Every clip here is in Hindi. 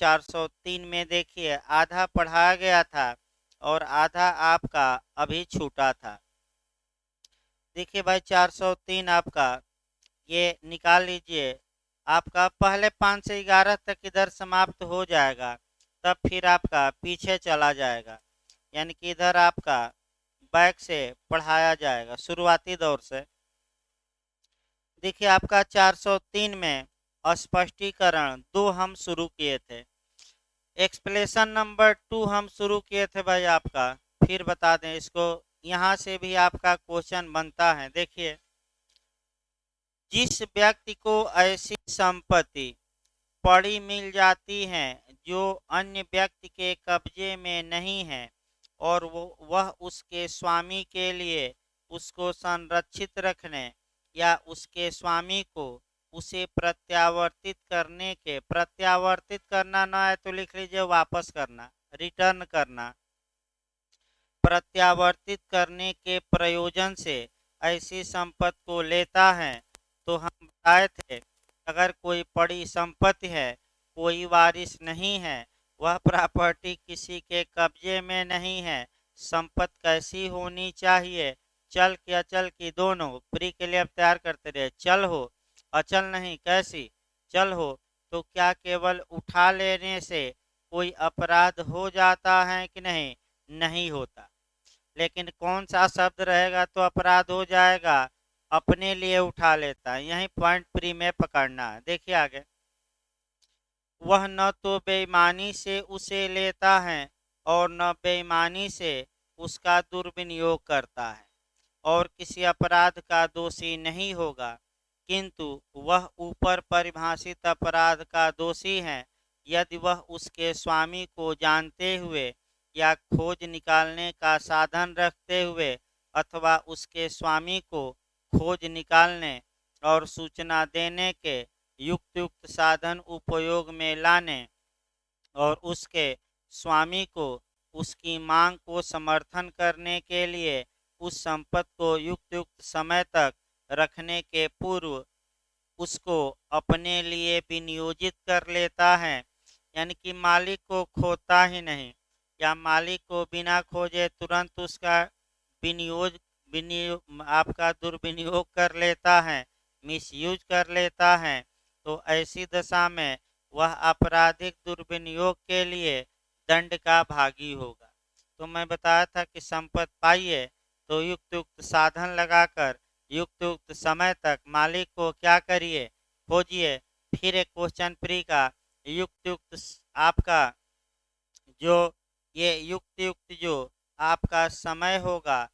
403 में देखिए आधा पढ़ाया गया था और आधा आपका अभी छूटा था। देखिए भाई 403 आपका ये निकाल लीजिए। आपका पहले 5 से 11 तक इधर समाप्त हो जाएगा, तब फिर आपका पीछे चला जाएगा, यानी कि इधर आपका बैक से पढ़ाया जाएगा शुरुआती दौर से। देखिए आपका 403 में स्पष्टीकरण 2 हम शुरू किए थे, एक्सप्लेनेशन नंबर 2 हम शुरू किए थे भाई आपका। फिर बता दें इसको, यहाँ से भी आपका क्वेश्चन बनता है। देखिए, जिस व्यक्ति को ऐसी संपत्ति पड़ी मिल जाती है जो अन्य व्यक्ति के कब्जे में नहीं है और वह उसके स्वामी के लिए उसको संरक्षित रखने या उसके स्वामी को उसे प्रत्यावर्तित करना ना है तो लिख लीजिए वापस करना, रिटर्न करना, प्रत्यावर्तित करने के प्रयोजन से ऐसी संपत्ति को लेता है। तो हम बताए थे अगर कोई पड़ी संपत्ति है, कोई वारिस नहीं है, वह प्रॉपर्टी किसी के कब्जे में नहीं है, संपत्ति कैसी होनी चाहिए, चल की अचल की दोनों। प्री के लिए अब तैयार करते रहे। चल हो, अचल नहीं, कैसी, चल हो तो क्या केवल उठा लेने से कोई अपराध हो जाता है कि नहीं? नहीं होता। लेकिन कौन सा शब्द रहेगा तो अपराध हो जाएगा? अपने लिए उठा लेता है। यही पॉइंट प्री में पकड़ना है। देखिए आगे, वह न तो बेईमानी से उसे लेता है और न बेईमानी से उसका दुर्विनियोग करता है और किसी अपराध का दोषी नहीं होगा, किंतु वह ऊपर परिभाषित अपराध का दोषी है यदि वह उसके स्वामी को जानते हुए या खोज निकालने का साधन रखते हुए अथवा उसके स्वामी को खोज निकालने और सूचना देने के युक्त साधन उपयोग में लाने और उसके स्वामी को उसकी मांग को समर्थन करने के लिए उस संपत्ति को युक्त समय तक रखने के पूर्व उसको अपने लिए विनियोजित कर लेता है, यानी कि मालिक को खोता ही नहीं या मालिक को बिना खोजे तुरंत उसका विनियोग विनियोग आपका दुर्विनियोग कर लेता है, मिसयूज कर लेता है, तो ऐसी दशा में वह आपराधिक दुर्विनियोग के लिए दंड का भागी होगा। तो मैं बताया था कि संपत्ति पाइए तो युक्त साधन लगाकर युक्त समय तक मालिक को क्या करिए, खोजिए। फिर एक क्वेश्चन प्री का युक्त आपका जो ये युक्त जो आपका समय होगा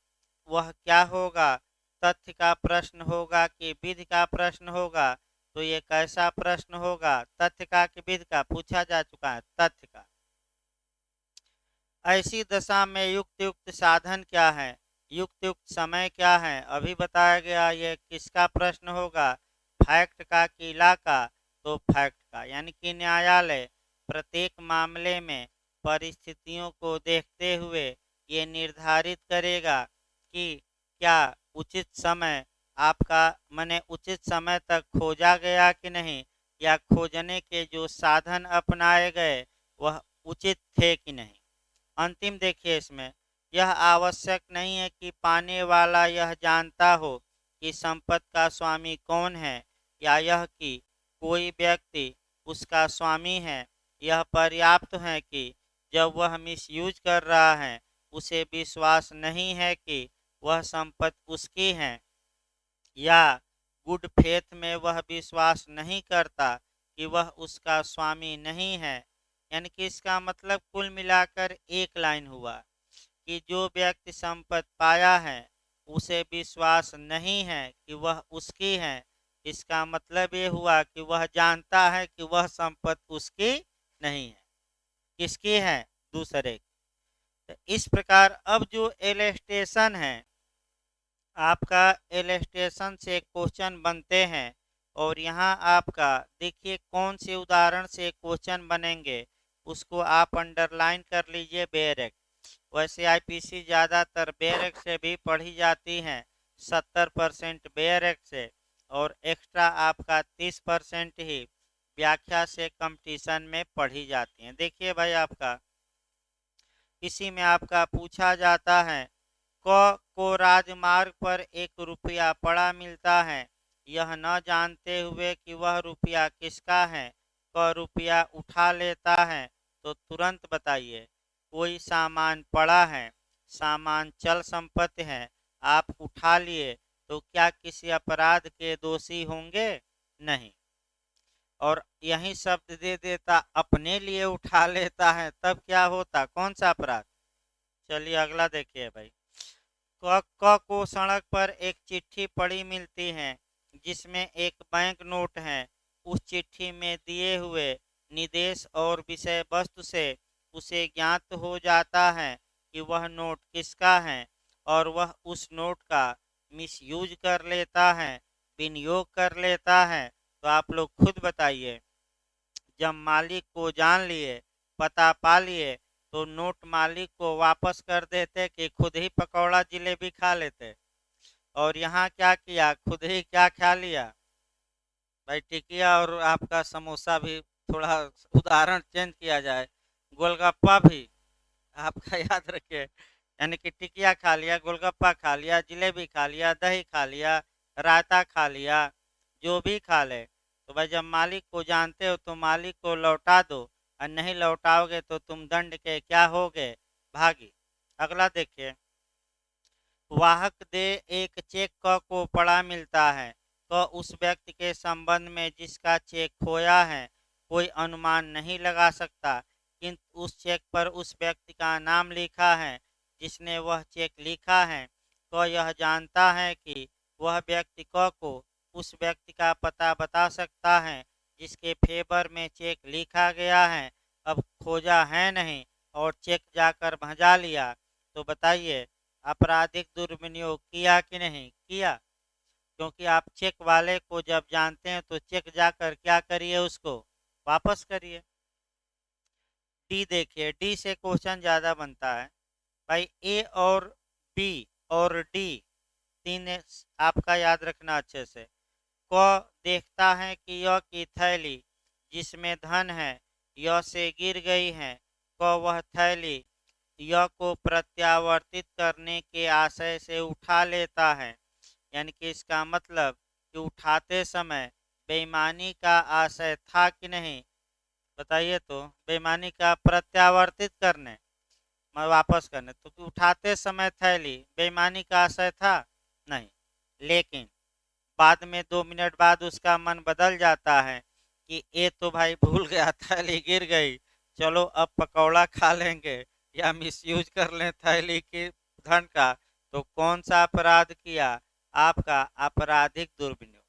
वह क्या होगा, तथ्य का प्रश्न होगा कि विधि का प्रश्न होगा? तो ये कैसा प्रश्न होगा, तथ्य का कि विधि का? पूछा जा चुका है, तथ्य का। ऐसी दशा में युक्त साधन क्या है, युक्त समय क्या है, अभी बताया गया। ये किसका प्रश्न होगा, फैक्ट का कि ला का? तो फैक्ट का, यानी कि न्यायालय प्रत्येक मामले में परिस्थितियों को देखते हुए ये निर्धारित करेगा कि क्या उचित समय आपका माने उचित समय तक खोजा गया कि नहीं, या खोजने के जो साधन अपनाए गए वह उचित थे कि नहीं। अंतिम देखिए, इसमें यह आवश्यक नहीं है कि पाने वाला यह जानता हो कि संपत्ति का स्वामी कौन है या यह कि कोई व्यक्ति उसका स्वामी है। यह पर्याप्त है कि जब वह मिसयूज कर रहा है उसे विश्वास नहीं है कि वह संपत्ति उसकी है, या गुड फेथ में वह विश्वास नहीं करता कि वह उसका स्वामी नहीं है। यानी कि इसका मतलब कुल मिलाकर एक लाइन हुआ कि जो व्यक्ति संपत्ति पाया है उसे विश्वास नहीं है कि वह उसकी है। इसका मतलब ये हुआ कि वह जानता है कि वह संपत्ति उसकी नहीं है, किसकी है, दूसरे की। तो इस प्रकार अब जो एलेस्टेशन है आपका, एलेस्टेशन से क्वेश्चन बनते हैं और यहाँ आपका देखिए कौन से उदाहरण से क्वेश्चन बनेंगे उसको आप अंडरलाइन कर लीजिए। बेयर एक्ट, वैसे आईपीसी ज़्यादातर बेयर एक्ट से भी पढ़ी जाती हैं, 70% बेयर एक्ट से और एक्स्ट्रा आपका 30% ही व्याख्या से कंपटीशन में पढ़ी जाती हैं। देखिए भाई, आपका किसी में आपका पूछा जाता है, क को राजमार्ग पर 1 रुपया पड़ा मिलता है, यह न जानते हुए कि वह रुपया किसका है, क रुपया उठा लेता है, तो तुरंत बताइए। कोई सामान पड़ा है, सामान चल संपत्ति है, आप उठा लिए, तो क्या किसी अपराध के दोषी होंगे? नहीं। और यही शब्द दे देता, अपने लिए उठा लेता है, तब क्या होता? कौन सा अपराध? चलिए अगला देखिए भाई। क को सड़क पर एक चिट्ठी पड़ी मिलती है, जिसमें एक बैंक नोट है। उस चिट्ठी में दिए हुए निर्देश और विषय वस्तु से उसे ज्ञात हो जाता है कि वह नोट किसका है, और वह उस नोट का मिसयूज कर लेता है, विनियोग कर लेता है। तो आप लोग खुद बताइए, जब मालिक को जान लिए, पता पा लिए, तो नोट मालिक को वापस कर देते कि खुद ही पकौड़ा जिलेबी खा लेते? और यहाँ क्या किया? खुद ही क्या खा लिया भाई? टिकिया और आपका समोसा भी, थोड़ा उदाहरण चेंज किया जाए, गोलगप्पा भी आपका याद रखिए। यानी कि टिकिया खा लिया, गोलगप्पा खा लिया, जिलेबी खा लिया, दही खा लिया, रायता खा लिया, जो भी खा ले, तो भाई जब मालिक को जानते हो तो मालिक को लौटा दो, और नहीं लौटाओगे तो तुम दंड के क्या होगे? भागी। अगला देखिए। वाहक दे एक चेक क को पड़ा मिलता है, क उस व्यक्ति के संबंध में जिसका चेक खोया है कोई अनुमान नहीं लगा सकता, किंतु उस चेक पर उस व्यक्ति का नाम लिखा है जिसने वह चेक लिखा है। क यह जानता है कि वह व्यक्ति क को उस व्यक्ति का पता बता सकता है जिसके फेवर में चेक लिखा गया है। अब खोजा है नहीं और चेक जाकर भजा लिया, तो बताइए आपराधिक दुर्विनियोग किया कि नहीं किया? क्योंकि आप चेक वाले को जब जानते हैं तो चेक जाकर क्या करिए? उसको वापस करिए। डी देखिए, डी से क्वेश्चन ज़्यादा बनता है भाई। ए और बी और डी तीन आपका याद रखना अच्छे से। क देखता है कि यह की थैली जिसमें धन है यह से गिर गई है। क वह थैली यह को प्रत्यावर्तित करने के आशय से उठा लेता है। यानी कि इसका मतलब कि उठाते समय बेईमानी का आशय था कि नहीं? बताइए तो। बेईमानी का प्रत्यावर्तित करने, मैं वापस करने, तो कि उठाते समय थैली बेईमानी का आशय था? नहीं। लेकिन बाद में 2 मिनट बाद उसका मन बदल जाता है कि ये तो भाई भूल गया, थैली गिर गई, चलो अब पकौड़ा खा लेंगे या मिसयूज कर लें थैली के धन का। तो कौन सा अपराध किया? आपका आपराधिक दुर्विनियोग।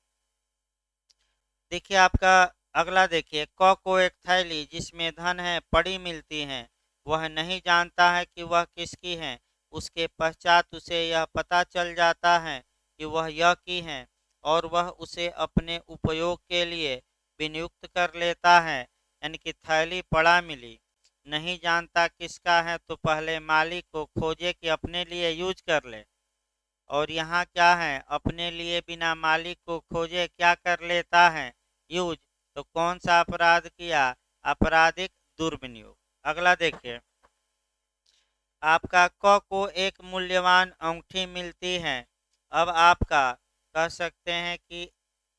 देखिए आपका अगला देखिए। क को एक थैली जिसमें धन है पड़ी मिलती है, वह नहीं जानता है कि वह किसकी है। उसके पश्चात उसे यह पता चल जाता है कि वह यह की है, और वह उसे अपने उपयोग के लिए विनियुक्त कर लेता है। यानी कि थैली पड़ा मिली, नहीं जानता किसका है, तो पहले मालिक को खोजे कि अपने लिए यूज कर ले। और यहाँ क्या है? अपने लिए बिना मालिक को खोजे क्या कर लेता है? यूज। तो कौन सा अपराध किया? आपराधिक दुर्विनियोग। अगला देखिए। आपका क को एक मूल्यवान अंगूठी मिलती है। अब आपका कह सकते हैं कि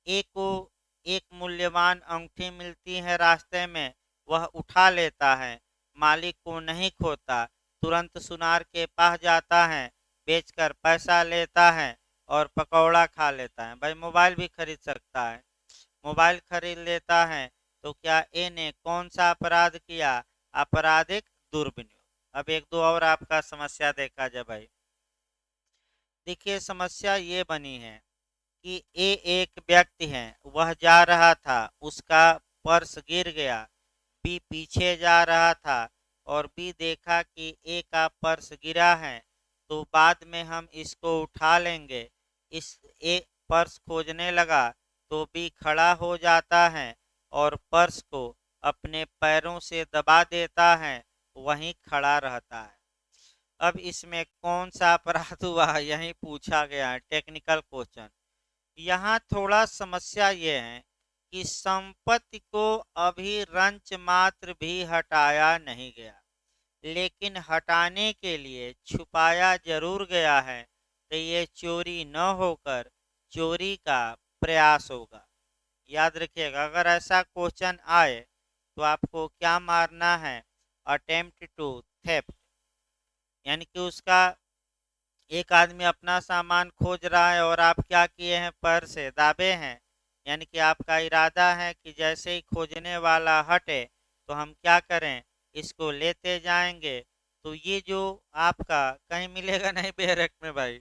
ए को एक मूल्यवान अंगूठी मिलती है रास्ते में, वह उठा लेता है, मालिक को नहीं खोता, तुरंत सुनार के पास जाता है, बेचकर पैसा लेता है और पकौड़ा खा लेता है। भाई मोबाइल भी खरीद सकता है, मोबाइल खरीद लेता है। तो क्या ए ने कौन सा अपराध किया? आपराधिक दुर्विनियोग। अब एक दो और आपका समस्या देखा जाए भाई। देखिए समस्या ये बनी है कि ए एक व्यक्ति है, वह जा रहा था, उसका पर्स गिर गया। बी पीछे जा रहा था और बी देखा कि ए का पर्स गिरा है, तो बाद में हम इसको उठा लेंगे। इस ए पर्स खोजने लगा तो बी खड़ा हो जाता है और पर्स को अपने पैरों से दबा देता है, वहीं खड़ा रहता है। अब इसमें कौन सा अपराध हुआ यही पूछा गया है, टेक्निकल क्वेश्चन। यहाँ थोड़ा समस्या ये है कि संपत्ति को अभी रंच मात्र भी हटाया नहीं गया, लेकिन हटाने के लिए छुपाया जरूर गया है, तो ये चोरी न होकर चोरी का प्रयास होगा। याद रखिएगा, अगर ऐसा क्वेश्चन आए तो आपको क्या मारना है, अटेम्प्ट टू थेफ्ट, यानी कि उसका एक आदमी अपना सामान खोज रहा है और आप क्या किए हैं, पर से दाबे हैं, यानी कि आपका इरादा है कि जैसे ही खोजने वाला हटे तो हम क्या करें, इसको लेते जाएंगे। तो ये जो आपका कहीं मिलेगा नहीं बेरक में भाई,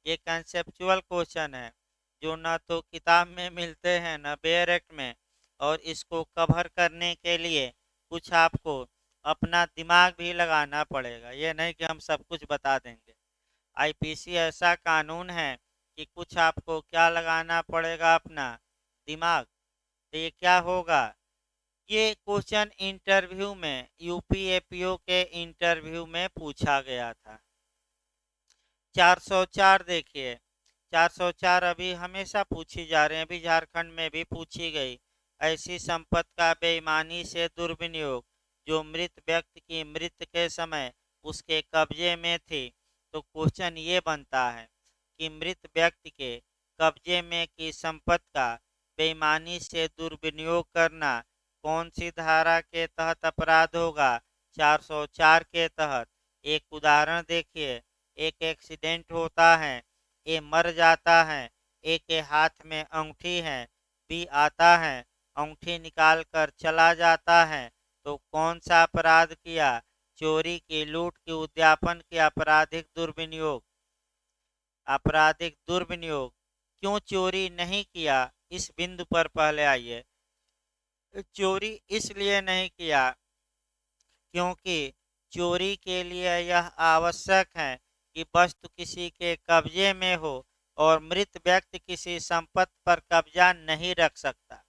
ये कंसेप्चुअल क्वेश्चन है जो ना तो किताब में मिलते हैं ना बेरक में, और इसको कवर करने के लिए कुछ आपको अपना दिमाग भी लगाना पड़ेगा, ये नहीं कि हम सब कुछ बता देंगे। आईपीसी ऐसा कानून है कि कुछ आपको क्या लगाना पड़ेगा, अपना दिमाग। तो ये क्या होगा, ये क्वेश्चन इंटरव्यू में यूपीएपीओ के इंटरव्यू में पूछा गया था। 404 देखिए, 404 अभी हमेशा पूछी जा रहे हैं, अभी झारखंड में भी पूछी गई। ऐसी संपत्ति का बेईमानी से दुर्विनियोग जो मृत व्यक्ति की मृत्यु के समय उसके कब्जे में थी। तो क्वेश्चन ये बनता है कि मृत व्यक्ति के कब्जे में की संपत्ति का बेईमानी से दुर्विनियोग करना कौन सी धारा के तहत अपराध होगा, 404 के तहत। एक उदाहरण देखिए, एक एक्सीडेंट होता है, ए मर जाता है, ए के हाथ में अंगूठी है, बी आता है, अंगूठी निकाल कर चला जाता है, तो कौन सा अपराध किया, चोरी की, लूट की, उद्यापन की, आपराधिक दुर्विनियोग। आपराधिक दुर्विनियोग क्यों चोरी नहीं किया, इस बिंदु पर पहले आइए। चोरी इसलिए नहीं किया क्योंकि चोरी के लिए यह आवश्यक है कि वस्तु किसी के कब्जे में हो और मृत व्यक्ति किसी संपत्ति पर कब्जा नहीं रख सकता।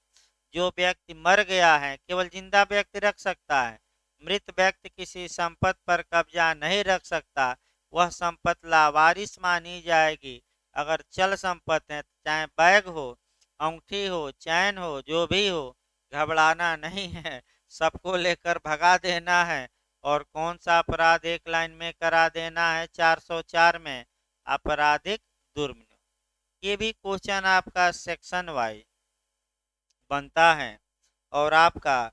जो व्यक्ति मर गया है केवल जिंदा व्यक्ति रख सकता है, मृत व्यक्ति किसी संपत्ति पर कब्जा नहीं रख सकता। वह संपत्ति लावारिस मानी जाएगी। अगर चल संपत्ति है, चाहे बैग हो, अंगूठी हो, चैन हो, जो भी हो, घबराना नहीं है, सबको लेकर भगा देना है। और कौन सा अपराध एक लाइन में करा देना है, 404 में, आपराधिक दुर्विनियोग। ये भी क्वेश्चन आपका सेक्शन वाइज बनता है। और आपका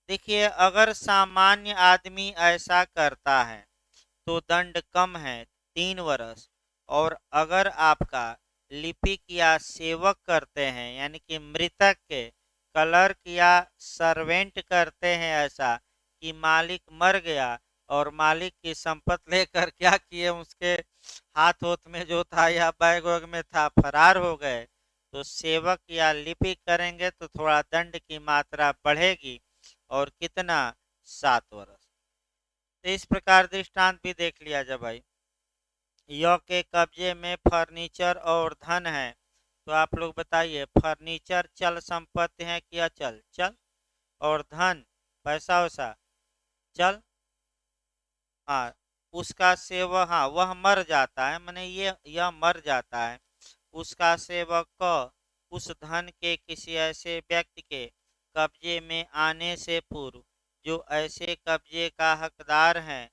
देखिए, अगर सामान्य आदमी ऐसा करता है तो दंड कम है, 3 वर्ष। और अगर आपका लिपिक या सेवक करते हैं, यानी कि मृतक के क्लर्क या सर्वेंट करते हैं ऐसा कि मालिक मर गया और मालिक की संपत्ति लेकर क्या किए, उसके हाथ होत में जो था या बैग वैग में था, फरार हो गए, तो सेवक या लिपिक करेंगे तो थोड़ा दंड की मात्रा बढ़ेगी। और कितना, 7 वर्ष। तो इस प्रकार दृष्टांत भी देख लिया जाए भाई। य के कब्जे में फर्नीचर और धन है, तो आप लोग बताइए, फर्नीचर चल संपत्ति है कि अचल, चल। और धन, पैसा वैसा, चल। हाँ, उसका सेवक, हाँ वह मर जाता है, मैंने ये यह मर जाता है, उसका सेवक क उस धन के किसी ऐसे व्यक्ति के कब्जे में आने से पूर्व जो ऐसे कब्जे का हकदार है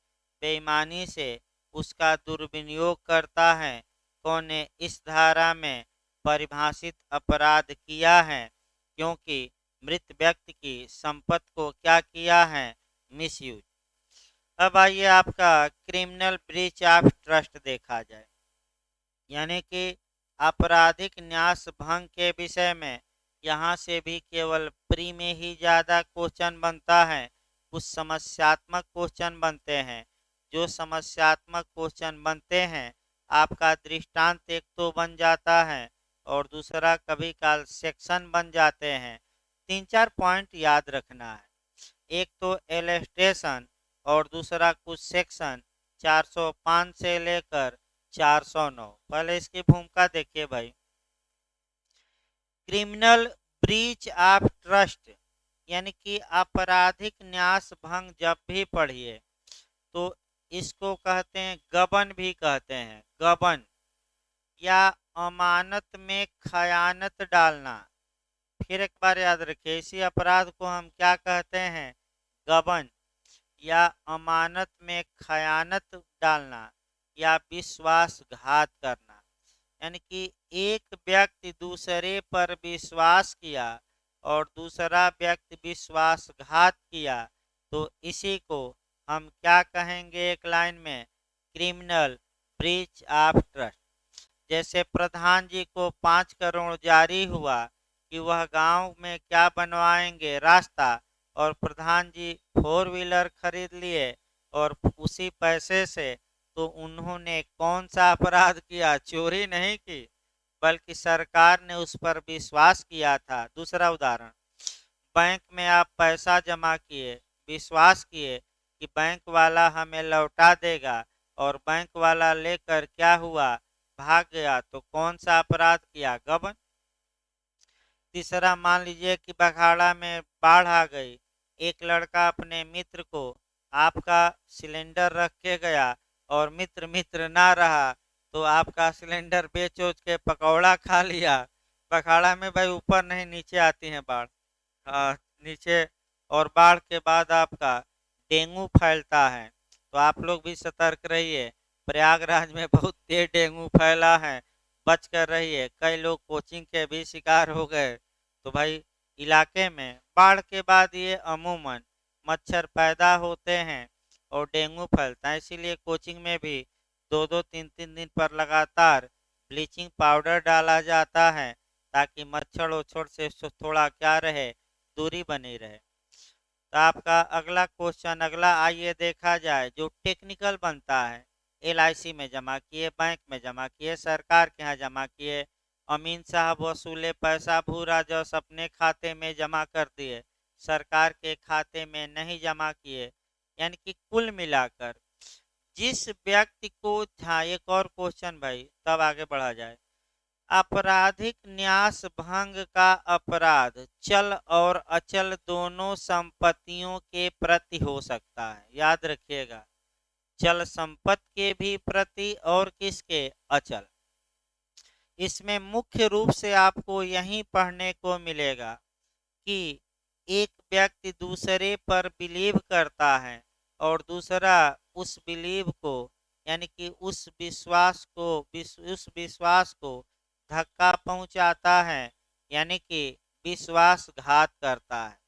बेईमानी से उसका दुर्विनियोग करता है, कौन ने इस धारा में परिभाषित अपराध किया है, क्योंकि मृत व्यक्ति की संपत्ति को क्या किया है, मिसयूज। अब आइए आपका क्रिमिनल ब्रीच ऑफ ट्रस्ट देखा जाए, यानी कि आपराधिक न्यास भंग के विषय में। यहाँ से भी केवल प्री में ही ज़्यादा क्वेश्चन बनता है, कुछ समस्यात्मक क्वेश्चन बनते हैं। जो समस्यात्मक क्वेश्चन बनते हैं, आपका दृष्टांत एक तो बन जाता है और दूसरा कभी काल सेक्शन बन जाते हैं। 3-4 पॉइंट याद रखना है, एक तो एलस्टेशन और दूसरा कुछ सेक्शन 405 से लेकर 409। पहले इसकी भूमिका देखिए भाई। क्रिमिनल ब्रीच ऑफ ट्रस्ट यानी कि आपराधिक न्यास भंग जब भी पढ़िए तो इसको कहते हैं गबन भी कहते हैं, गबन या अमानत में खयानत डालना। फिर एक बार याद रखिए, इसी अपराध को हम क्या कहते हैं? गबन या अमानत में खयानत डालना या विश्वासघात करना। यानी कि एक व्यक्ति दूसरे पर विश्वास किया और दूसरा व्यक्ति विश्वासघात किया, तो इसी को हम क्या कहेंगे? एक लाइन में, क्रिमिनल ब्रीच ऑफ ट्रस्ट। जैसे प्रधान जी को 5 करोड़ जारी हुआ कि वह गांव में क्या बनवाएंगे? रास्ता। और प्रधान जी 4 व्हीलर खरीद लिए और उसी पैसे से तो उन्होंने कौन सा अपराध किया? चोरी नहीं की, बल्कि सरकार ने उस पर विश्वास किया था। दूसरा उदाहरण, बैंक में आप पैसा जमा किए, विश्वास किए कि बैंक वाला हमें लौटा देगा, और बैंक वाला लेकर क्या हुआ? भाग गया, तो कौन सा अपराध किया? गबन। तीसरा, मान लीजिए कि बखाड़ा में बाढ़ आ गई, एक लड़का अपने मित्र को आपका सिलेंडर रख के गया और मित्र मित्र ना रहा, तो आपका सिलेंडर बेच उच के पकौड़ा खा लिया। बखाड़ा में भाई ऊपर नहीं नीचे आती है बाढ़, नीचे। और बाढ़ के बाद आपका डेंगू फैलता है, तो आप लोग भी सतर्क रहिए। प्रयागराज में बहुत तेज डेंगू फैला है, बच कर रहिए। कई लोग कोचिंग के भी शिकार हो गए। तो भाई, इलाके में बाढ़ के बाद ये अमूमन मच्छर पैदा होते हैं और डेंगू फैलता है। इसीलिए कोचिंग में भी 2-2 3-3 दिन पर लगातार ब्लीचिंग पाउडर डाला जाता है, ताकि मच्छर ओछर से थोड़ा क्या रहे? दूरी बनी रहे। तो आपका अगला क्वेश्चन, अगला आइए देखा जाए, जो टेक्निकल बनता है। LIC में जमा किए, बैंक में जमा किए, सरकार के यहाँ जमा किए, अमीन साहब वसूले पैसा, भू राजस्व अपने खाते में जमा कर दिए, सरकार के खाते में नहीं जमा किए। यानी कि कुल मिलाकर जिस व्यक्ति को, हाँ एक और क्वेश्चन भाई, तब आगे बढ़ा जाए। आपराधिक न्यास भंग का अपराध चल और अचल दोनों संपत्तियों के प्रति हो सकता है। याद रखिएगा, चल संपत्ति के भी प्रति और किसके? अचल। इसमें मुख्य रूप से आपको यही पढ़ने को मिलेगा कि एक व्यक्ति दूसरे पर बिलीव करता है और दूसरा उस बिलीव को, यानी कि उस विश्वास को धक्का पहुंचाता है, यानी कि विश्वासघात करता है,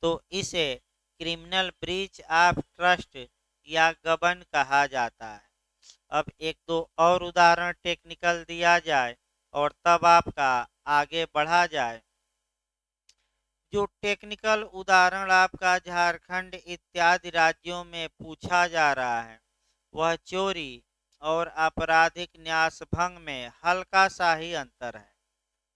तो इसे क्रिमिनल ब्रीच ऑफ ट्रस्ट या गबन कहा जाता है। अब एक दो और उदाहरण टेक्निकल दिया जाए और तब आपका आगे बढ़ा जाए। जो टेक्निकल उदाहरण आपका झारखंड इत्यादि राज्यों में पूछा जा रहा है, वह चोरी और आपराधिक न्यास भंग में हल्का सा ही अंतर है।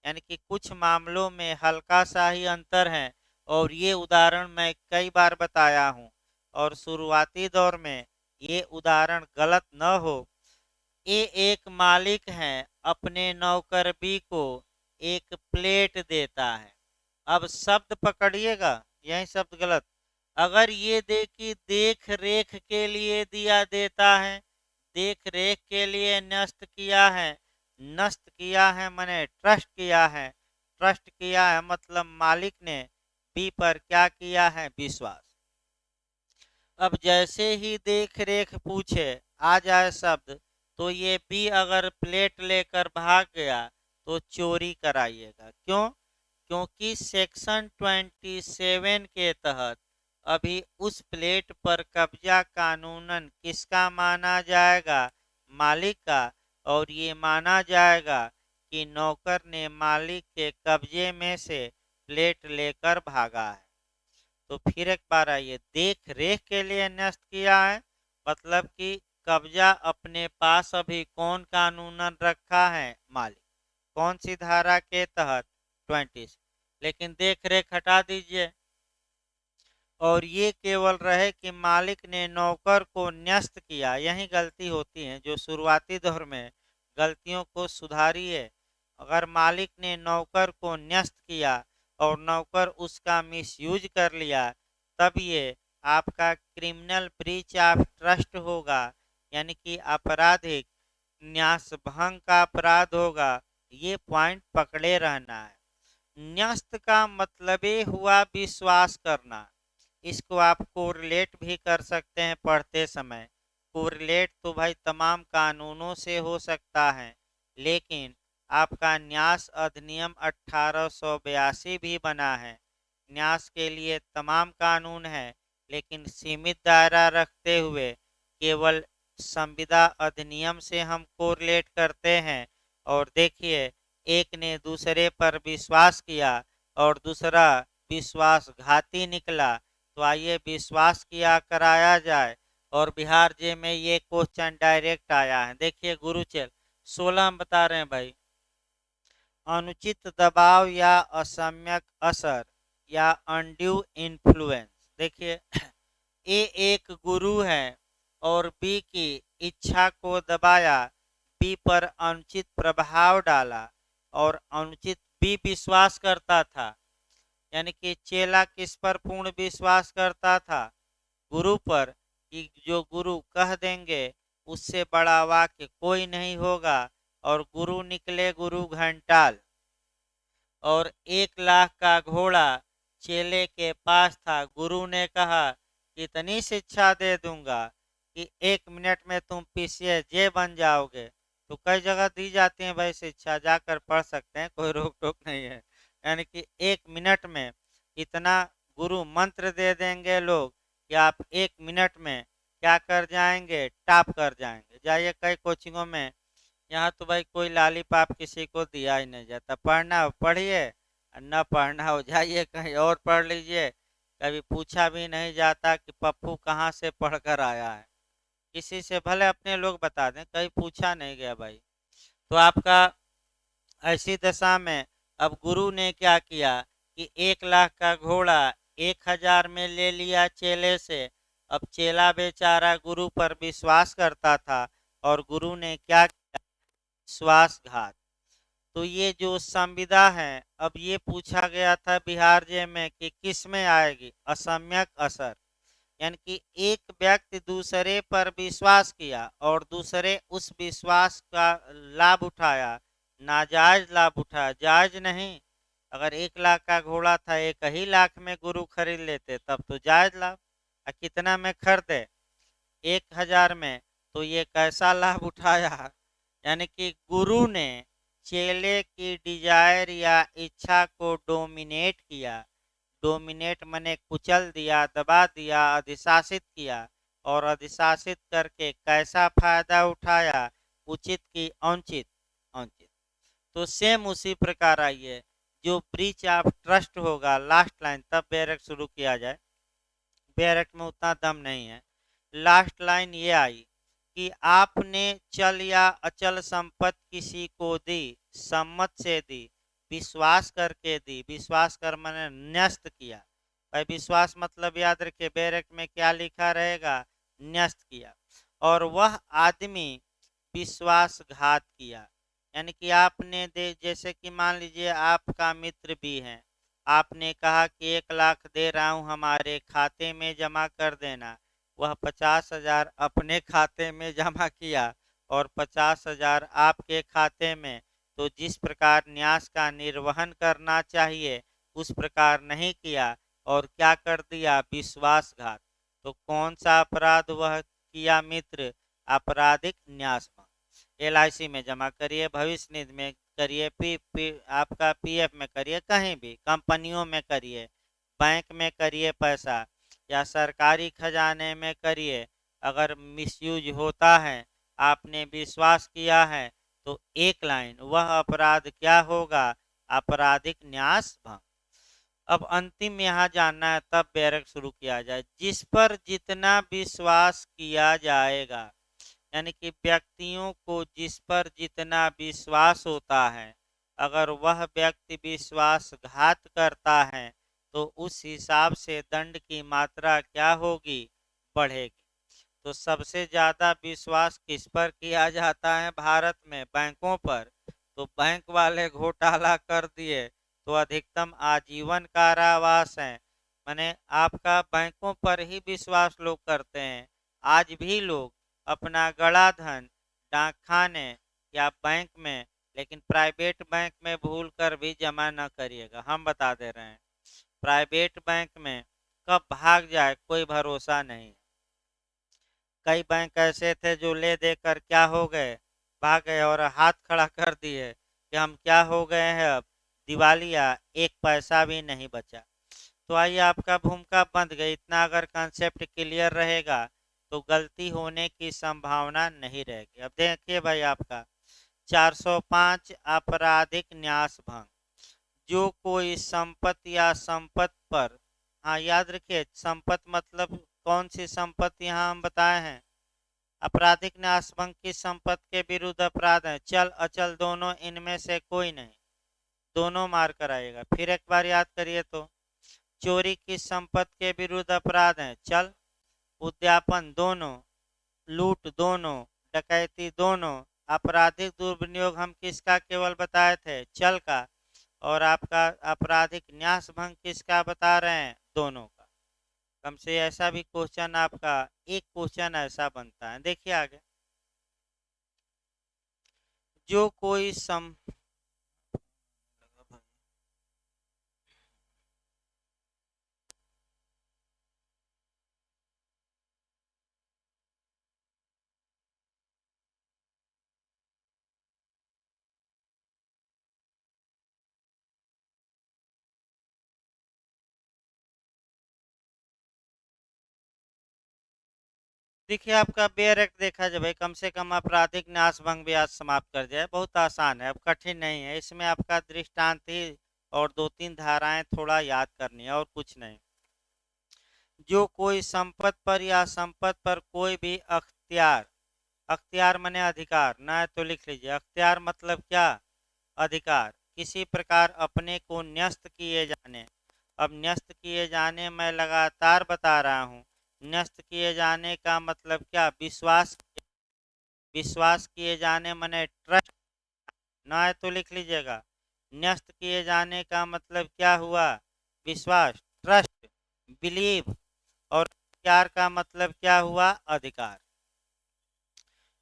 यानी कि कुछ मामलों में हल्का सा ही अंतर है, और ये उदाहरण मैं कई बार बताया हूँ। और शुरुआती दौर में ये उदाहरण गलत न हो। ये एक मालिक है, अपने नौकर बी को एक प्लेट देता है। अब शब्द पकड़िएगा, यही शब्द गलत। अगर ये देखी देख रेख के लिए दिया देता है, देख रेख के लिए नष्ट किया है, नष्ट किया है मैंने ट्रस्ट किया है, ट्रस्ट किया है मतलब मालिक ने बी पर क्या किया है? विश्वास। अब जैसे ही देख रेख पूछे आ जाए शब्द, तो ये बी अगर प्लेट लेकर भाग गया तो चोरी कराइएगा। क्यों? क्योंकि सेक्शन 27 के तहत अभी उस प्लेट पर कब्जा कानूनन किसका माना जाएगा? मालिक का। और ये माना जाएगा कि नौकर ने मालिक के कब्जे में से प्लेट लेकर भागा है। तो फिर एक बार आइए, देख रेख के लिए नष्ट किया है मतलब कि कब्जा अपने पास अभी कौन कानूनन रखा है? मालिक। कौन सी धारा के तहत? 20। लेकिन देख रेख हटा दीजिए और ये केवल रहे कि मालिक ने नौकर को न्यस्त किया। यही गलती होती है, जो शुरुआती दौर में गलतियों को सुधारिए। अगर मालिक ने नौकर को न्यस्त किया और नौकर उसका मिसयूज कर लिया, तब ये आपका क्रिमिनल ब्रीच ऑफ ट्रस्ट होगा, यानी कि आपराधिक न्यास भंग का अपराध होगा। ये पॉइंट पकड़े रहना है। न्यस्त का मतलब ही हुआ विश्वास करना। इसको आप कोरिलेट भी कर सकते हैं पढ़ते समय। कोरिलेट तो भाई तमाम कानूनों से हो सकता है, लेकिन आपका न्यास अधिनियम 1882 भी बना है। न्यास के लिए तमाम कानून है, लेकिन सीमित दायरा रखते हुए केवल संविदा अधिनियम से हम कोरिलेट करते हैं। और देखिए, एक ने दूसरे पर विश्वास किया और दूसरा विश्वासघाती निकला। तो आइए विश्वास किया कराया जाए। और बिहार जे में ये क्वेश्चन डायरेक्ट आया है। देखिए गुरुचल 16 हम बता रहे हैं भाई। अनुचित दबाव या असम्यक असर या अनड्यू इन्फ्लुएंस। देखिए ए एक गुरु है और बी की इच्छा को दबाया, बी पर अनुचित प्रभाव डाला और अनुचित बी विश्वास करता था। यानी कि चेला किस पर पूर्ण विश्वास करता था? गुरु पर, कि जो गुरु कह देंगे उससे बड़ा वाक्य कोई नहीं होगा। और गुरु निकले गुरु घंटाल। और 1 लाख का घोड़ा चेले के पास था। गुरु ने कहा कितनी शिक्षा दे दूंगा कि 1 मिनट में तुम पीसीए बन जाओगे। तो कई जगह दी जाती है भाई शिक्षा, जाकर पढ़ सकते हैं, कोई रोक टोक नहीं है। यानी कि 1 मिनट में इतना गुरु मंत्र दे देंगे लोग कि आप 1 मिनट में क्या कर जाएंगे, टॉप कर जाएंगे। जाइए कई कोचिंगों में, यहाँ तो भाई कोई लालीपाप किसी को दिया ही नहीं जाता। पढ़ना हो पढ़िए, न पढ़ना हो जाइए कहीं और पढ़ लीजिए। कभी पूछा भी नहीं जाता कि पप्पू कहाँ से पढ़कर आया है। किसी से भले अपने लोग बता दें, कहीं पूछा नहीं गया भाई। तो आपका ऐसी दशा में अब गुरु ने क्या किया कि 1 लाख का घोड़ा 1,000 में ले लिया चेले से। अब चेला बेचारा गुरु पर विश्वास करता था और गुरु ने क्या किया? विश्वासघात। तो ये जो संविदा है, अब ये पूछा गया था बिहार जे में कि किस में आएगी? असम्यक असर। यानी कि एक व्यक्ति दूसरे पर विश्वास किया और दूसरे उस विश्वास का लाभ उठाया, नाजायज लाभ उठाया, जायज नहीं। अगर 1 लाख का घोड़ा था, 1 ही लाख में गुरु खरीद लेते तब तो जायज लाभ। कितना में खरीदे? 1,000 में। तो ये कैसा लाभ उठाया? यानी कि गुरु ने चेले की डिजायर या इच्छा को डोमिनेट किया। डोमिनेट मने कुचल दिया, दबा दिया, अधिशासित किया। और अधिशासित करके कैसा फायदा उठाया? उचित की अनुचित? अनुचित। तो सेम उसी प्रकार आइए, जो ब्रीच ऑफ ट्रस्ट होगा, लास्ट लाइन तब बैरक शुरू किया जाए। बैरक में उतना दम नहीं है। लास्ट लाइन ये आई कि आपने चल या अचल संपत्ति किसी को दी, सम्मत से दी, विश्वास करके दी। विश्वास कर मैंने न्यस्त किया। भाई विश्वास मतलब याद रखिए, बैरक में क्या लिखा रहेगा? न्यस्त किया। और वह आदमी विश्वासघात किया। यानी कि आपने दे, जैसे कि मान लीजिए आपका मित्र भी है, आपने कहा कि 1 लाख दे रहा हूँ, हमारे खाते में जमा कर देना। वह 50,000 अपने खाते में जमा किया और 50,000 आपके खाते में। तो जिस प्रकार न्यास का निर्वहन करना चाहिए उस प्रकार नहीं किया और क्या कर दिया? विश्वासघात। तो कौन सा अपराध वह किया मित्र? आपराधिक न्यास। LIC में जमा करिए, भविष्य निधि में करिए, आपका PF में करिए, कहीं भी कंपनियों में करिए, बैंक में करिए पैसा, या सरकारी खजाने में करिए। अगर मिसयूज होता है, आपने विश्वास किया है, तो एक लाइन, वह अपराध क्या होगा? आपराधिक न्यास भंग। अब अंतिम यहाँ जानना है, तब बैरक शुरू किया जाए। जिस पर जितना विश्वास किया जाएगा, यानी कि व्यक्तियों को जिस पर जितना विश्वास होता है, अगर वह व्यक्ति विश्वासघात करता है तो उस हिसाब से दंड की मात्रा क्या होगी? बढ़ेगी। तो सबसे ज़्यादा विश्वास किस पर किया जाता है भारत में? बैंकों पर। तो बैंक वाले घोटाला कर दिए तो अधिकतम आजीवन कारावास है। माने आपका बैंकों पर ही विश्वास लोग करते हैं। आज भी लोग अपना गड़ा धन डाक खाने या बैंक में, लेकिन प्राइवेट बैंक में भूल कर भी जमा न करिएगा, हम बता दे रहे हैं। प्राइवेट बैंक में कब भाग जाए कोई भरोसा नहीं। कई बैंक ऐसे थे जो ले देकर क्या हो गए, भाग गए और हाथ खड़ा कर दिए कि हम क्या हो गए हैं, अब दिवालिया, एक पैसा भी नहीं बचा। तो आइए, आपका भूमिका बंद गई। इतना अगर कंसेप्ट क्लियर रहेगा तो गलती होने की संभावना नहीं रहेगी। अब देखिए भाई, आपका 405 आपराधिक न्यास भंग। जो कोई संपत्ति या संपत्ति पर, हाँ याद रखिए, संपत्ति मतलब कौन सी संपत्ति यहाँ हम बताए हैं। आपराधिक न्यास भंग की संपत्ति के विरुद्ध अपराध है, चल अचल दोनों, इनमें से कोई नहीं, दोनों मार कर आएगा। फिर एक बार याद करिए तो, चोरी की संपत्ति के विरुद्ध अपराध है, चल, उद्यापन दोनों, लूट दोनों, डकैती दोनों। आपराधिक दुर्विनियोग हम किसका केवल बताए थे, चल का। और आपका आपराधिक न्यास भंग किसका बता रहे हैं, दोनों का। कम से ऐसा भी क्वेश्चन आपका, एक क्वेश्चन ऐसा बनता है। देखिए आगे, जो कोई देखिए, आपका बेयर एक्ट देखा जाए भाई, कम से कम आपराधिक न्यास भंग भी आज समाप्त कर जाए, बहुत आसान है, अब कठिन नहीं है। इसमें आपका दृष्टांत ही और दो तीन धाराएं थोड़ा याद करनी है और कुछ नहीं। जो कोई संपत्ति पर या संपत्ति पर कोई भी अख्तियार, अख्तियार माने अधिकार, ना है तो लिख लीजिए, अख्तियार मतलब क्या, अधिकार, किसी प्रकार अपने को न्यस्त किए जाने। अब न्यस्त किए जाने मैं लगातार बता रहा हूँ, न्यस्त किए जाने का मतलब क्या, विश्वास, विश्वास किए जाने माने ट्रस्ट, ना है तो लिख लीजिएगा। न्यस्त किए जाने का मतलब क्या हुआ, विश्वास, ट्रस्ट, बिलीव। और अख्तियार का मतलब क्या हुआ, अधिकार।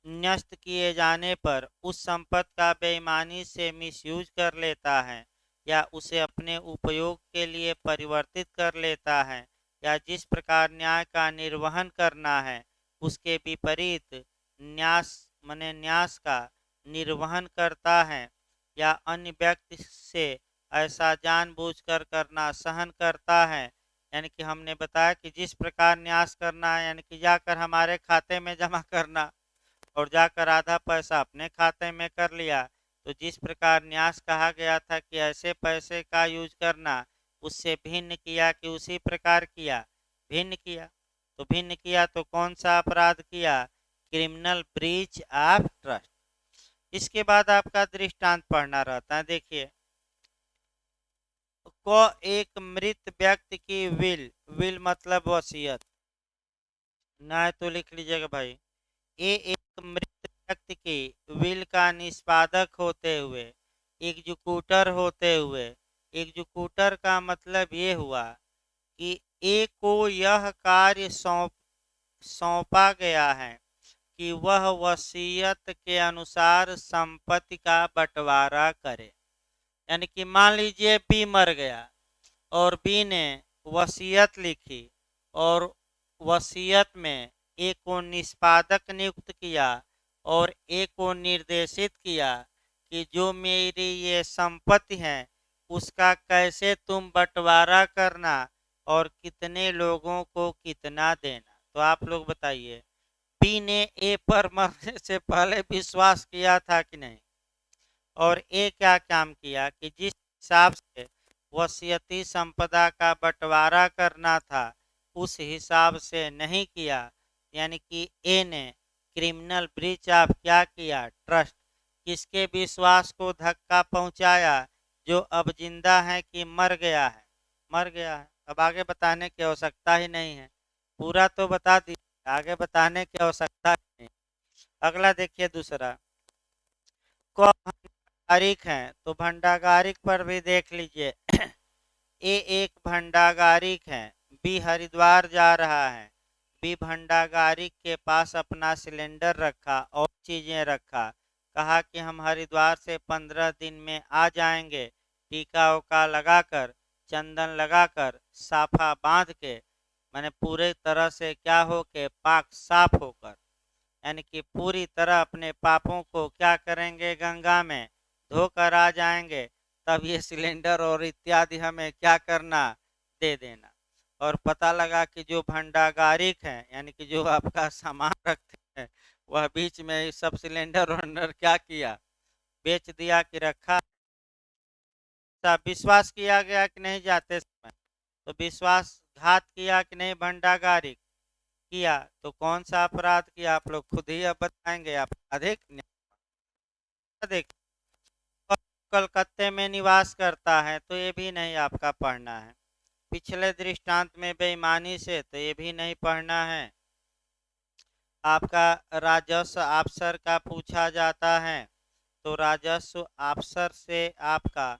न्यस्त किए जाने पर उस संपत्ति का बेईमानी से मिसयूज कर लेता है या उसे अपने उपयोग के लिए परिवर्तित कर लेता है, या जिस प्रकार न्याय का निर्वहन करना है उसके विपरीत न्यास मने न्यास का निर्वहन करता है, या अन्य व्यक्ति से ऐसा जानबूझकर करना सहन करता है। यानी कि हमने बताया कि जिस प्रकार न्यास करना है, यानी कि जाकर हमारे खाते में जमा करना और जाकर आधा पैसा अपने खाते में कर लिया। तो जिस प्रकार न्यास कहा गया था कि ऐसे पैसे का यूज करना, उससे भिन्न किया कि उसी प्रकार किया, भिन्न किया। तो भिन्न किया तो कौन सा अपराध किया, क्रिमिनल ब्रीच ऑफ ट्रस्ट। इसके बाद आपका दृष्टांत पढ़ना रहता है। देखिए, को एक मृत व्यक्ति की विल मतलब वसीयत, ना तो लिख लीजिएगा भाई, ये एक मृत व्यक्ति की विल का निष्पादक होते हुए, एग्जीक्यूटर होते हुए, एग्जीक्यूटर का मतलब ये हुआ कि ए को यह कार्य सौंपा गया है कि वह वसीयत के अनुसार संपत्ति का बंटवारा करे। यानी कि मान लीजिए बी मर गया और बी ने वसीयत लिखी और वसीयत में ए को निष्पादक नियुक्त किया और ए को निर्देशित किया कि जो मेरी ये संपत्ति है उसका कैसे तुम बंटवारा करना और कितने लोगों को कितना देना। तो आप लोग बताइए, बी ने ए पर मरने से पहले विश्वास किया था कि नहीं, और ए क्या काम किया कि जिस हिसाब से वसीयती संपदा का बंटवारा करना था उस हिसाब से नहीं किया। यानी कि ए ने क्रिमिनल ब्रीच ऑफ क्या किया, ट्रस्ट। किसके विश्वास को धक्का पहुंचाया, जो अब जिंदा है कि मर गया है, मर गया है। अब आगे बताने की आवश्यकता ही नहीं है, पूरा तो बता दी, आगे बताने की आवश्यकता ही नहीं। अगला देखिए, दूसरा को भंडागारिक है, तो भंडागारिक पर भी देख लीजिए। ए एक भंडागारिक है, बी हरिद्वार जा रहा है, बी भंडागारिक के पास अपना सिलेंडर रखा और चीजें रखा, कहा कि हम हरिद्वार से 15 दिन में आ जाएंगे, टीका उका लगाकर, चंदन लगाकर, साफा बांध के, मैंने पूरे तरह से क्या हो के पाक साफ होकर, यानी कि पूरी तरह अपने पापों को क्या करेंगे, गंगा में धोकर आ जाएंगे, तब ये सिलेंडर और इत्यादि हमें क्या करना, दे देना। और पता लगा कि जो भंडागारिक है, यानी कि जो आपका सामान रखते हैं, वह बीच में ये सब सिलेंडर वलेंडर क्या किया, बेच दिया कि रखा। सब विश्वास किया गया कि नहीं जाते समय, तो विश्वासघात किया कि नहीं भंडागारिक किया, तो कौन सा अपराध किया आप लोग खुद ही अब बताएंगे। आप अधिक अधिक कलकत्ते में निवास करता है, तो ये भी नहीं आपका पढ़ना है। पिछले दृष्टांत में बेईमानी से, तो ये भी नहीं पढ़ना है। आपका राजस्व अफसर का पूछा जाता है, तो राजस्व अफसर से आपका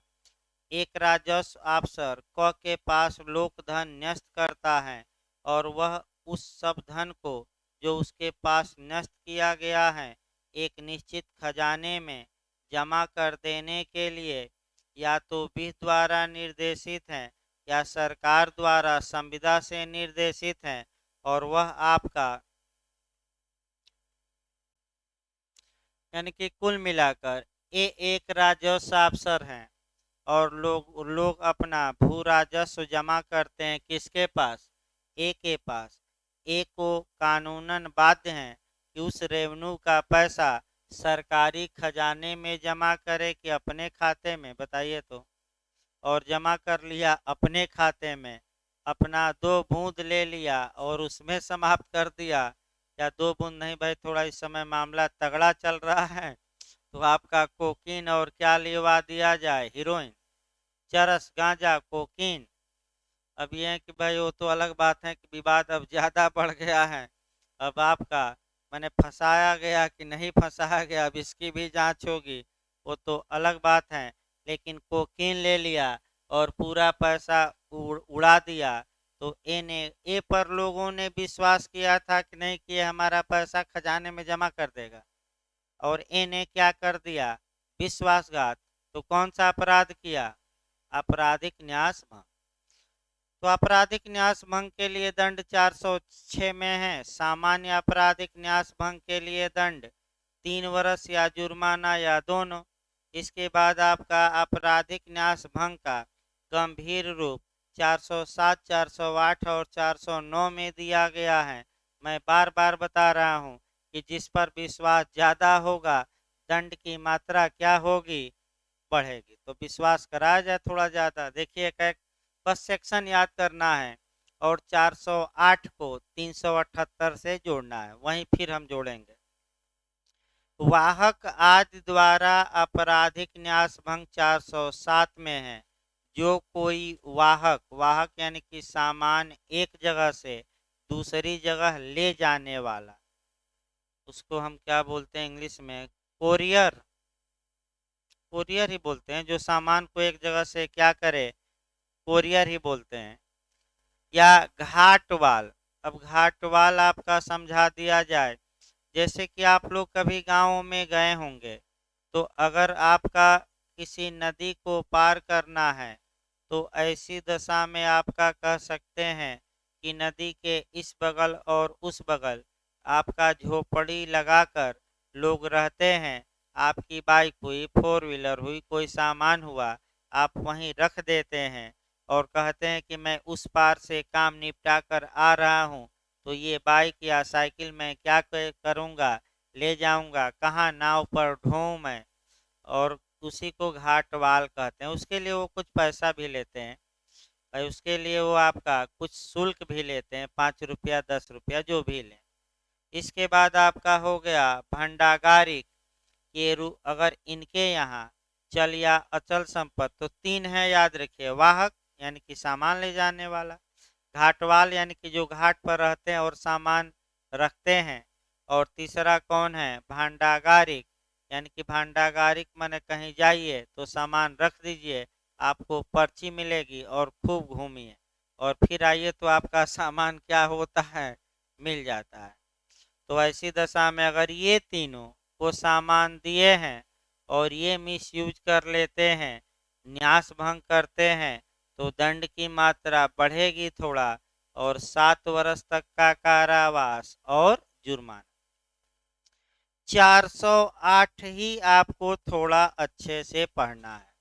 एक राजस्व अफसर क के पास लोक धन न्यस्त करता है, और वह उस सब धन को जो उसके पास न्यस्त किया गया है एक निश्चित खजाने में जमा कर देने के लिए या तो विधि द्वारा निर्देशित है या सरकार द्वारा संविदा से निर्देशित है, और वह आपका यानी कि कुल मिलाकर ये एक राजस्व अफसर हैं। और लोग लोग अपना भू राजस्व जमा करते हैं किसके पास, ए के पास। ए को कानूनन बाध्य हैं कि उस रेवेन्यू का पैसा सरकारी खजाने में जमा करे कि अपने खाते में, बताइए तो। और जमा कर लिया अपने खाते में, अपना 2 बूंद ले लिया और उसमें समाप्त कर दिया, या 2 बूंद नहीं भाई, थोड़ा इस समय मामला तगड़ा चल रहा है, तो आपका कोकीन और क्या लिवा दिया जाए, हीरोइन, चरस, गांजा, कोकीन। अब ये है कि भाई वो तो अलग बात है कि विवाद अब ज़्यादा बढ़ गया है। अब आपका मैंने फंसाया गया कि नहीं फंसाया गया, अब इसकी भी जांच होगी, वो तो अलग बात है। लेकिन कोकीन ले लिया और पूरा पैसा उड़ा दिया, तो ए पर लोगों ने विश्वास किया था कि नहीं कि ये हमारा पैसा खजाने में जमा कर देगा, और ए ने क्या कर दिया, विश्वासघात। तो कौन सा अपराध किया, आपराधिक न्यास भंग। तो आपराधिक न्यास भंग के लिए दंड 406 में है। सामान्य आपराधिक न्यास भंग के लिए दंड 3 वर्ष या जुर्माना या दोनों। इसके बाद आपका आपराधिक न्यास भंग का गंभीर रूप 407, 408 और 409 में दिया गया है। मैं बार बार बता रहा हूँ कि जिस पर विश्वास ज़्यादा होगा, दंड की मात्रा क्या होगी, बढ़ेगी। तो विश्वास कराया जाए थोड़ा ज़्यादा। देखिए बस सेक्शन याद करना है, और 408 को 378 से जोड़ना है, वहीं फिर हम जोड़ेंगे। वाहक आदि द्वारा आपराधिक न्यास भंग 407 में है। जो कोई वाहक, वाहक यानी कि सामान एक जगह से दूसरी जगह ले जाने वाला, उसको हम क्या बोलते हैं इंग्लिश में, कोरियर, कोरियर ही बोलते हैं। जो सामान को एक जगह से क्या करे, कोरियर ही बोलते हैं। या घाटवाल, अब घाटवाल आपका समझा दिया जाए, जैसे कि आप लोग कभी गाँव में गए होंगे, तो अगर आपका किसी नदी को पार करना है, तो ऐसी दशा में आपका कह सकते हैं कि नदी के इस बगल और उस बगल आपका झोपड़ी लगाकर लोग रहते हैं। आपकी बाइक हुई, 4 व्हीलर हुई, कोई सामान हुआ, आप वहीं रख देते हैं और कहते हैं कि मैं उस पार से काम निपटा कर आ रहा हूँ, तो ये बाइक या साइकिल मैं क्या करूँगा, ले जाऊँगा कहाँ, नाव पर ढोऊँ मैं। और उसी को घाटवाल कहते हैं। उसके लिए वो कुछ पैसा भी लेते हैं भाई, उसके लिए वो आपका कुछ शुल्क भी लेते हैं, 5 रुपया 10 रुपया जो भी लें। इसके बाद आपका हो गया भंडागारिक, ये अगर इनके यहाँ चल या अचल संपत्ति, तो 3 है याद रखिए। वाहक यानी कि सामान ले जाने वाला, घाटवाल यानी कि जो घाट पर रहते हैं और सामान रखते हैं, और तीसरा कौन है, भांडागारिक, यानी कि भांडागारिक माने कहीं जाइए तो सामान रख दीजिए, आपको पर्ची मिलेगी और खूब घूमिए, और फिर आइए तो आपका सामान क्या होता है, मिल जाता है। तो ऐसी दशा में अगर ये तीनों को सामान दिए हैं और ये मिसयूज कर लेते हैं, न्यास भंग करते हैं, तो दंड की मात्रा बढ़ेगी थोड़ा और 7 वर्ष तक का कारावास और जुर्माना। 408 ही आपको थोड़ा अच्छे से पढ़ना है।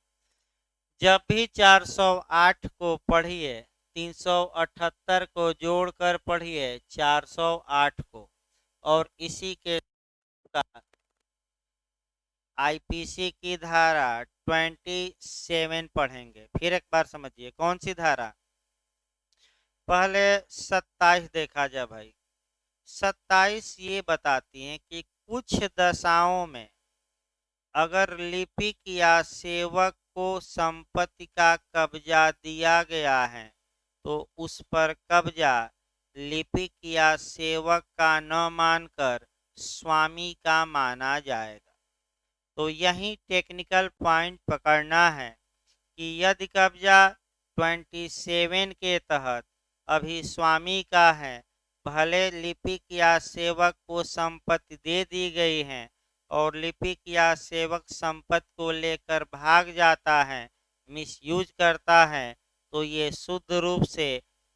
जब भी 408 को पढ़िए 378 को जोड़कर पढ़िए 408 को, और इसी के आईपीसी की धारा 27 पढ़ेंगे। फिर एक बार समझिए कौन सी धारा। पहले 27 देखा जाए भाई। 27 ये बताती है कि कुछ दशाओं में अगर लिपिक या सेवक को संपत्ति का कब्जा दिया गया है तो उस पर कब्जा लिपिक या सेवक का न मानकर स्वामी का माना जाएगा। तो यही टेक्निकल पॉइंट पकड़ना है कि यदि कब्जा 27 के तहत अभी स्वामी का है, भले लिपिक या सेवक को संपत्ति दे दी गई है और लिपिक या सेवक संपत्ति को लेकर भाग जाता है, मिसयूज करता है, तो ये शुद्ध रूप से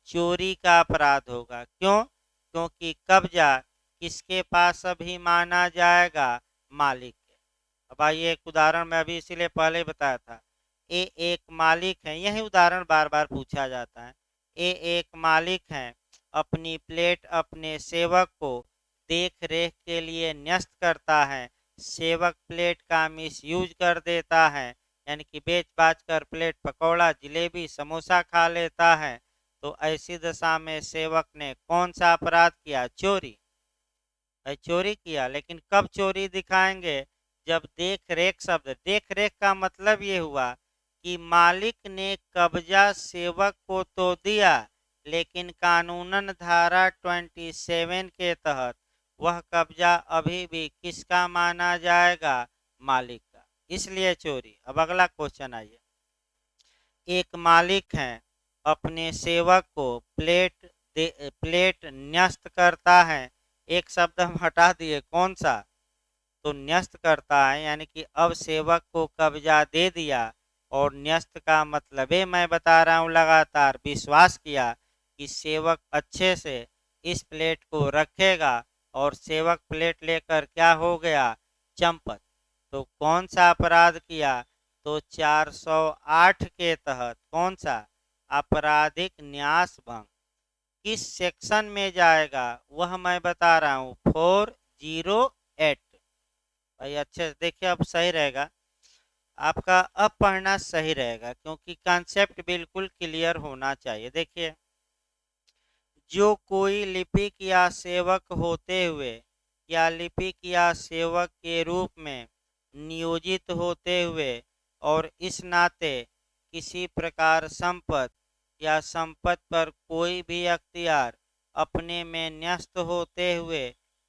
चोरी का अपराध होगा। क्यों? क्योंकि कब्जा किसके पास अभी माना जाएगा? मालिक के। अब आइए एक उदाहरण में अभी इसीलिए पहले बताया था। ए एक मालिक है, यही उदाहरण बार बार पूछा जाता है। ए एक मालिक है, अपनी प्लेट अपने सेवक को देख रेख के लिए न्यस्त करता है, सेवक प्लेट का मिसयूज कर देता है, यानी कि बेच बाच कर प्लेट पकौड़ा जलेबी समोसा खा लेता है, तो ऐसी दशा में सेवक ने कौन सा अपराध किया? चोरी। चोरी किया, लेकिन कब चोरी दिखाएंगे? जब देख रेख शब्द, देख रेख का मतलब ये हुआ कि मालिक ने कब्जा सेवक को तो दिया, लेकिन कानूनन धारा 27 के तहत वह कब्जा अभी भी किसका माना जाएगा? मालिक का, इसलिए चोरी। अब अगला क्वेश्चन आइए। एक मालिक है, अपने सेवक को प्लेट न्यस्त करता है। एक शब्द हम हटा दिए, कौन सा? तो न्यस्त करता है, यानी कि अब सेवक को कब्जा दे दिया, और न्यस्त का मतलब है, मैं बता रहा हूँ लगातार, विश्वास किया कि सेवक अच्छे से इस प्लेट को रखेगा, और सेवक प्लेट लेकर क्या हो गया? चंपत। तो कौन सा अपराध किया? तो 408 के तहत कौन सा? आपराधिक न्यास भंग। किस सेक्शन में जाएगा वह मैं बता रहा हूँ, 408। भाई अच्छे से देखिए, अब सही रहेगा आपका, अब पढ़ना सही रहेगा, क्योंकि कॉन्सेप्ट बिल्कुल क्लियर होना चाहिए। देखिए, जो कोई लिपिक या सेवक होते हुए या लिपिक या सेवक के रूप में नियोजित होते हुए और इस नाते किसी प्रकार संपत्ति या संपत्ति पर कोई भी अख्तियार अपने में न्यस्त होते हुए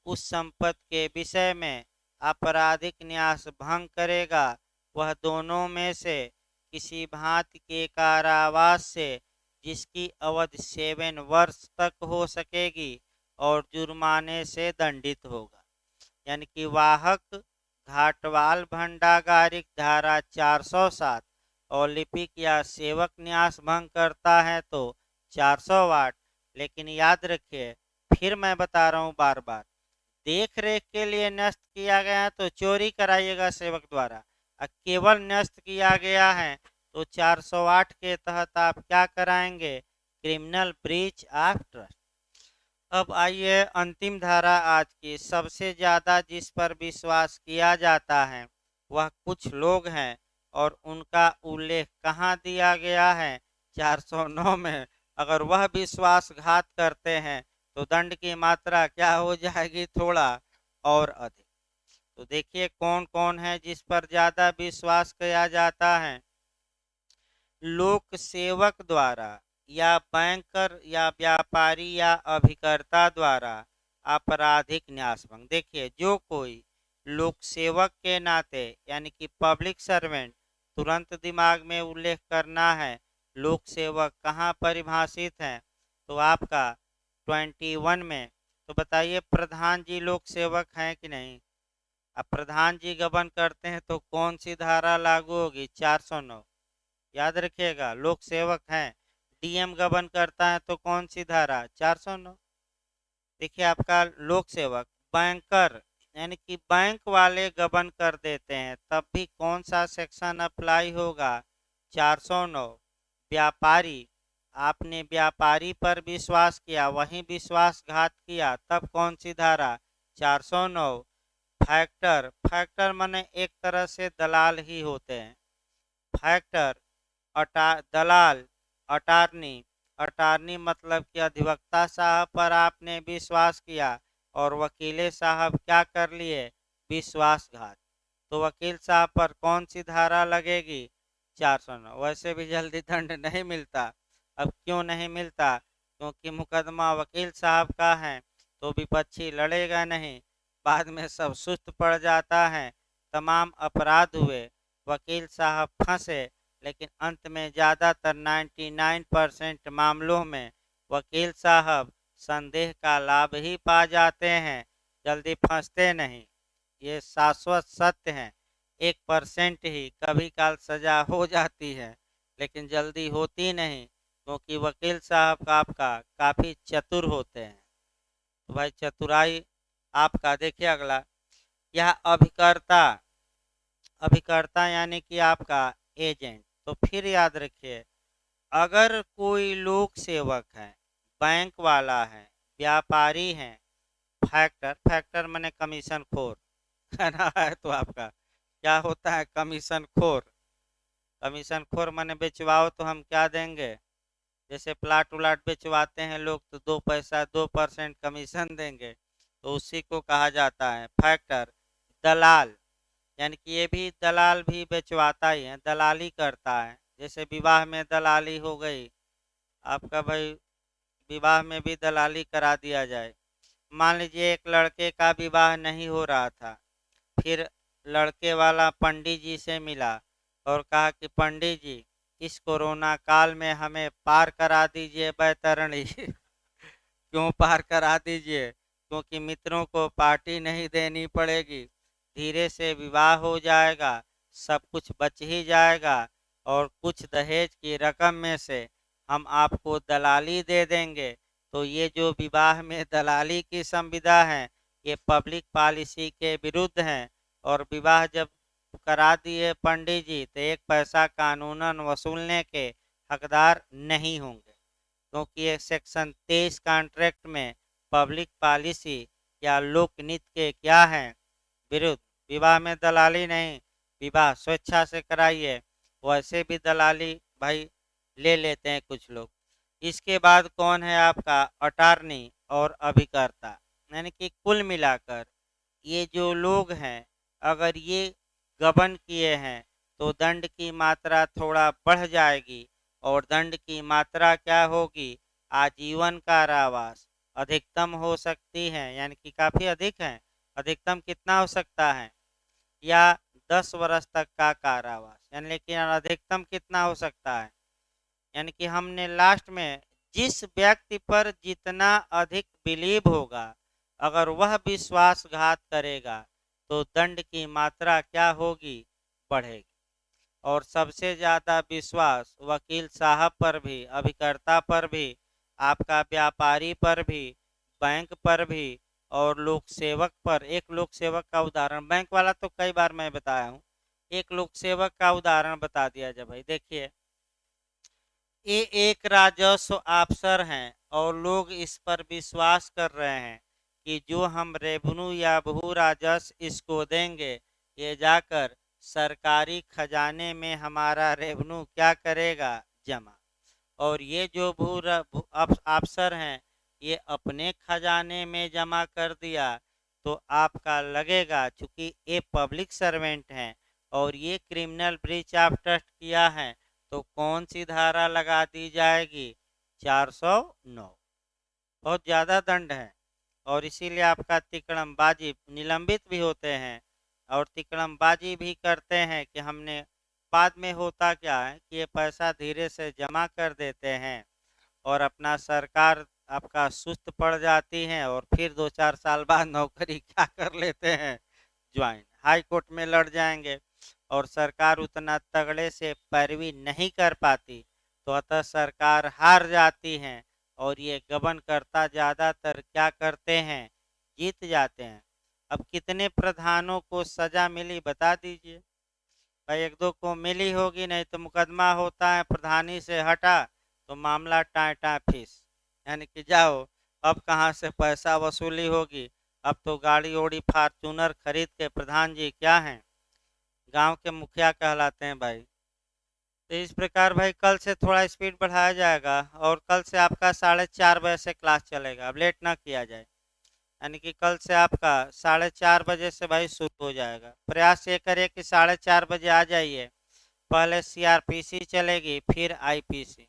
उस संपत्ति के विषय में आपराधिक न्यास भंग करेगा, वह दोनों में से किसी भांति के कारावास से जिसकी अवधि 7 वर्ष तक हो सकेगी और जुर्माने से दंडित होगा। यानी कि वाहक घाटवाल भंडागारिक धारा 407 और लिपिक या सेवक न्यास भंग करता है तो 408। लेकिन याद रखिए, फिर मैं बता रहा हूँ बार बार, देख रेख के लिए न्यस्त किया गया है तो चोरी कराइएगा सेवक द्वारा, और केवल न्यस्त किया गया है तो 408 के तहत आप क्या कराएंगे? Criminal breach of trust. अब आइए अंतिम धारा, आज की सबसे ज़्यादा जिस पर विश्वास किया जाता है वह कुछ लोग हैं, और उनका उल्लेख कहाँ दिया गया है? 409 में। अगर वह विश्वासघात करते हैं तो दंड की मात्रा क्या हो जाएगी? थोड़ा और अधिक। तो देखिए कौन कौन है जिस पर ज़्यादा विश्वास किया जाता है। लोक सेवक द्वारा या बैंकर या व्यापारी या अभिकर्ता द्वारा आपराधिक न्यास भंग। देखिए, जो कोई लोक सेवक के नाते यानी कि पब्लिक सर्वेंट, तुरंत दिमाग में उल्लेख करना है लोक सेवक कहाँ परिभाषित है, तो आपका 21 में। तो बताइए प्रधान जी लोक सेवक हैं कि नहीं? अब प्रधान जी गबन करते हैं तो कौन सी धारा लागू होगी? 409। याद रखिएगा, लोक सेवक हैं, डीएम गबन करता है तो कौन सी धारा? 409। देखिए आपका लोक सेवक, बैंकर यानी कि बैंक वाले गबन कर देते हैं तब भी कौन सा सेक्शन अप्लाई होगा? 409। व्यापारी, आपने व्यापारी पर विश्वास किया, वहीं विश्वासघात किया, तब कौन सी धारा? 409। फैक्टर, फैक्टर माने एक तरह से दलाल ही होते हैं। फैक्टर, दलाल, अटार्नी, अटार्नी मतलब कि अधिवक्ता साहब पर आपने विश्वास किया और वकीले साहब क्या कर लिए? विश्वासघात। तो वकील साहब पर कौन सी धारा लगेगी? 409। वैसे भी जल्दी दंड नहीं मिलता। अब क्यों नहीं मिलता? क्योंकि मुकदमा वकील साहब का है तो विपक्षी लड़ेगा नहीं, बाद में सब सुस्त पड़ जाता है, तमाम अपराध हुए, वकील साहब फंसे, लेकिन अंत में ज़्यादातर 99% मामलों में वकील साहब संदेह का लाभ ही पा जाते हैं, जल्दी फंसते नहीं। ये शाश्वत सत्य है। 1% ही कभी काल सजा हो जाती है, लेकिन जल्दी होती नहीं, क्योंकि वकील साहब का आपका काफ़ी चतुर होते हैं। तो भाई चतुराई आपका, देखिए अगला, यह अभिकर्ता, अभिकर्ता यानी कि आपका एजेंट। तो फिर याद रखिए, अगर कोई लोक सेवक है, बैंक वाला है, व्यापारी है, फैक्टर, फैक्टर मैंने कमीशन खोर कहना है तो आपका क्या होता है? कमीशन खोर। कमीशन खोर मैंने बेचवाओ तो हम क्या देंगे? जैसे प्लाट उलाट बेचवाते हैं लोग तो 2 पैसा 2% कमीशन देंगे, तो उसी को कहा जाता है फैक्टर। दलाल, यानी कि ये भी दलाल भी बेचवाता ही है, दलाली करता है। जैसे विवाह में दलाली हो गई आपका भाई, विवाह में भी दलाली करा दिया जाए। मान लीजिए एक लड़के का विवाह नहीं हो रहा था, फिर लड़के वाला पंडित जी से मिला और कहा कि पंडित जी, इस कोरोना काल में हमें पार करा दीजिए बैतरणी क्यों पार करा दीजिए? क्योंकि मित्रों को पार्टी नहीं देनी पड़ेगी, धीरे से विवाह हो जाएगा, सब कुछ बच ही जाएगा और कुछ दहेज की रकम में से हम आपको दलाली दे देंगे। तो ये जो विवाह में दलाली की संविदा है, ये पब्लिक पॉलिसी के विरुद्ध है और विवाह जब करा दिए पंडित जी तो 1 पैसा कानूनन वसूलने के हकदार नहीं होंगे, क्योंकि ये सेक्शन 23 कॉन्ट्रैक्ट में पब्लिक पॉलिसी या लोक नीति के क्या है? विरुद्ध। विवाह में दलाली नहीं, विवाह स्वेच्छा से कराइए। वैसे भी दलाली भाई ले लेते हैं कुछ लोग। इसके बाद कौन है आपका? अटार्नी और अभिकर्ता। यानी कि कुल मिलाकर ये जो लोग हैं, अगर ये गबन किए हैं तो दंड की मात्रा थोड़ा बढ़ जाएगी और दंड की मात्रा क्या होगी? आजीवन कारावास, अधिकतम हो सकती है, यानी कि काफ़ी अधिक है। अधिकतम कितना हो सकता है? या 10 वर्ष तक का कारावास, यानी लेकिन अधिकतम कितना हो सकता है? यानी कि हमने लास्ट में जिस व्यक्ति पर जितना अधिक बिलीव होगा, अगर वह विश्वासघात करेगा तो दंड की मात्रा क्या होगी? बढ़ेगी। और सबसे ज़्यादा विश्वास वकील साहब पर भी, अभिकर्ता पर भी, आपका व्यापारी पर भी, बैंक पर भी और लोक सेवक पर। एक लोक सेवक का उदाहरण, बैंक वाला तो कई बार मैं बताया हूँ, एक लोक सेवक का उदाहरण बता दिया जाए भाई। देखिए, ये एक राजस्व अफसर हैं और लोग इस पर विश्वास कर रहे हैं कि जो हम रेवेन्यू या भू राजस्व इसको देंगे, ये जाकर सरकारी खजाने में हमारा रेवेन्यू क्या करेगा? जमा। और ये जो अफसर हैं, ये अपने खजाने में जमा कर दिया तो आपका लगेगा, चूंकि ये पब्लिक सर्वेंट हैं और ये क्रिमिनल ब्रीच ऑफ ट्रस्ट किया है, तो कौन सी धारा लगा दी जाएगी? 409। बहुत ज़्यादा दंड है और इसीलिए आपका तिकड़मबाजी निलंबित भी होते हैं और तिकड़मबाजी भी करते हैं कि हमने, बाद में होता क्या है कि ये पैसा धीरे से जमा कर देते हैं और अपना सरकार आपका सुस्त पड़ जाती है और फिर 2-4 साल बाद नौकरी क्या कर लेते हैं? ज्वाइन, हाई कोर्ट में लड़ जाएंगे और सरकार उतना तगड़े से पैरवी नहीं कर पाती, तो अतः सरकार हार जाती है और ये गबनकर्ता ज़्यादातर क्या करते हैं, जीत जाते हैं। अब कितने प्रधानों को सजा मिली बता दीजिए भाई, एक दो को मिली होगी, नहीं तो मुकदमा होता है, प्रधानी से हटा तो मामला टाँ टाँ फीस, यानी कि जाओ, अब कहाँ से पैसा वसूली होगी। अब तो गाड़ी ओड़ी फार्चूनर खरीद के प्रधान जी क्या हैं, गांव के मुखिया कहलाते हैं भाई। तो इस प्रकार भाई कल से थोड़ा स्पीड बढ़ाया जाएगा और कल से आपका 4:30 बजे से क्लास चलेगा, अब लेट ना किया जाए, यानी कि कल से आपका 4:30 बजे से भाई शुरू हो जाएगा। प्रयास ये करिए कि 4:30 बजे आ जाइए, पहले सीआरपीसी चलेगी फिर आईपीसी।